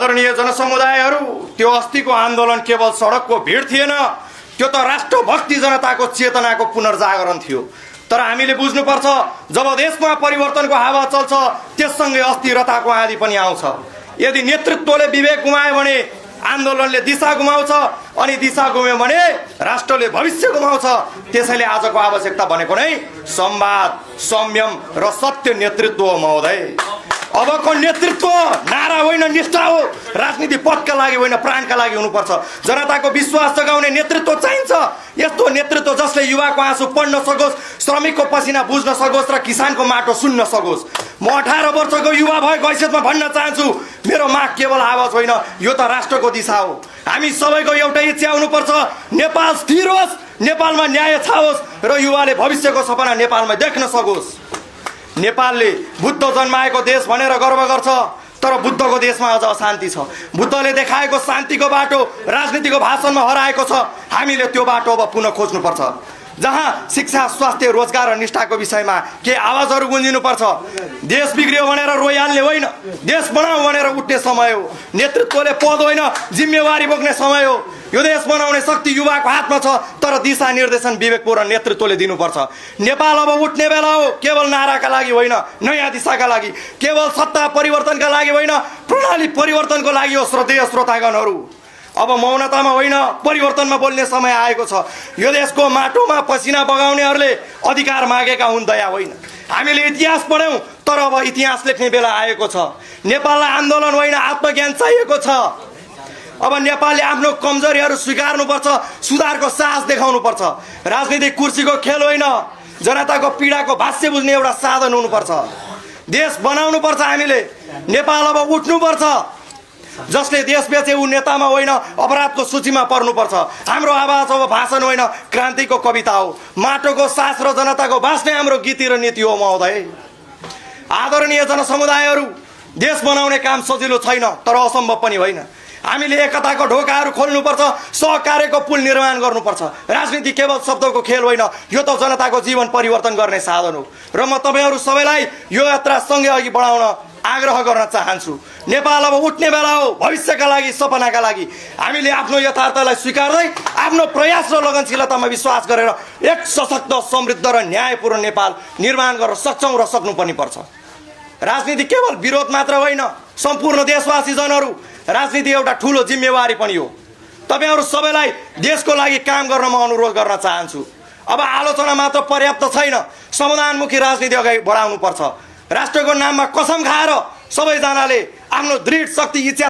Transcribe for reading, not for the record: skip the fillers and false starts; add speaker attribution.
Speaker 1: आदरणीय जनसमुदायहरू, त्यो अस्तिको आन्दोलन केवल सडकको भिड थिएन, त्यो त राष्ट्रभक्ति जनताको चेतनाको पुनर्जागरण थियो। तर हामीले बुझ्नुपर्छ, जब देशमा परिवर्तनको हावा चल्छ त्यससँगै अस्थिरताको आँधी पनि आउँछ। यदि नेतृत्वले विवेक गुमायो भने आन्दोलनले दिशा गुमाउँछ, अनि दिशा गुम्यो भने राष्ट्रले भविष्य गुमाउँछ। त्यसैले आजको आवश्यकता भनेको नै संवाद, संयम र सत्य नेतृत्व हो महोदय। अबको नेतृत्व नारा होइन, निष्ठा हो। राजनीति पदका लागि होइन, प्राणका लागि हुनुपर्छ। जनताको विश्वास जगाउने नेतृत्व चाहिन्छ। यस्तो नेतृत्व जसले युवाको आँसु पढ्न सकोस्, श्रमिकको पसिना बुझ्न सकोस् र किसानको माटो सुन्न सकोस्। म 18 वर्षको युवा भएको हैसियतमा भन्न चाहन्छु, मेरो माग केवल आवाज होइन, यो त राष्ट्रको दिशा हो। हामी सबैको एउटै इच्छा हुनुपर्छ, नेपाल स्थिर होस्, नेपालमा न्याय छाओस् र युवाले भविष्यको सपना नेपालमा देख्न सकोस्। नेपालले बुद्ध जन्माएको देश भनेर गर्व गर्छ, तर बुद्धको देशमा अझ अशान्ति छ। बुद्धले देखाएको शान्तिको बाटो राजनीतिको भाषणमा हराएको छ। हामीले त्यो बाटो अब पुनः खोज्नुपर्छ, जहाँ शिक्षा, स्वास्थ्य, रोजगार र निष्ठाको विषयमा के आवाजहरू गुन्जिनुपर्छ। देश बिग्रियो भनेर रोइहाल्ने होइन, देश बनाऊ भनेर उठ्ने समय हो। नेतृत्वले पद होइन, जिम्मेवारी बोक्ने समय हो। यो देश बनाउने शक्ति युवाको हातमा छ, तर दिशा निर्देशन विवेकपूर्ण नेतृत्वले दिनुपर्छ। नेपाल अब उठ्ने बेला हो, केवल नाराका लागि होइन, नयाँ दिशाका लागि। केवल सत्ता परिवर्तनका लागि होइन, प्रणाली परिवर्तनको लागि हो। श्रद्धेय श्रोतागणहरू, अब मौनतामा होइन, परिवर्तनमा बोल्ने समय आएको छ। यो देशको माटोमा पसिना बगाउनेहरूले अधिकार मागेका हुन्, दया होइन। हामीले इतिहास पढ्यौँ, तर अब इतिहास लेख्ने बेला आएको छ। नेपाललाई आन्दोलन होइन, आत्मज्ञान चाहिएको छ। अब नेपालले आफ्नो कमजोरीहरू स्वीकार्नुपर्छ, सुधारको साहस देखाउनुपर्छ। राजनीतिक कुर्सीको खेल होइन, जनताको पीडाको भाष्य बुझ्ने एउटा साधन हुनुपर्छ। देश बनाउनुपर्छ हामीले। नेपाल अब उठ्नुपर्छ। जसले देश बेचे ऊ नेतामा होइन, अपराधको सूचीमा पर्नुपर्छ। हाम्रो आवाज अब भाषण होइन, क्रान्तिको कविता हो। माटोको सास र जनताको बाँच्ने हाम्रो गीति र नीति हो महोदय। आदरणीय जनसमुदायहरू, देश बनाउने काम सजिलो छैन, तर असम्भव पनि होइन। हामीले एकताको ढोकाहरू खोल्नुपर्छ, सहकार्यको पुल निर्माण गर्नुपर्छ। राजनीति केवल शब्दको खेल होइन, यो त जनताको जीवन परिवर्तन गर्ने साधन हो। र म तपाईहरू सबैलाई यो यात्रा सँगै अघि बढाउन आग्रह गर्न चाहन्छु। नेपाल अब उठ्ने बेला हो, भविष्यका लागि, सपनाका लागि। हामीले आफ्नो यथार्थलाई स्वीकार्दै आफ्नो प्रयास र लगनशीलतामा विश्वास गरेर एक सशक्त, समृद्ध र न्यायपूर्ण नेपाल निर्माण गर्न सक्छौँ र सक्नु पनि पर्छ। राजनीति केवल विरोध मात्र होइन, सम्पूर्ण देशवासी जनहरू, राजनीति एउटा ठुलो जिम्मेवारी पनि हो। तपाईहरू सबैलाई देशको लागि काम गर्न म अनुरोध गर्न चाहन्छु। अब आलोचना मात्र पर्याप्त छैन, समाधानमुखी राजनीति अगाडि बढाउनुपर्छ। राष्ट्रको नाममा कसम खाएर सबैजनाले आफ्नो दृढ शक्ति इच्छा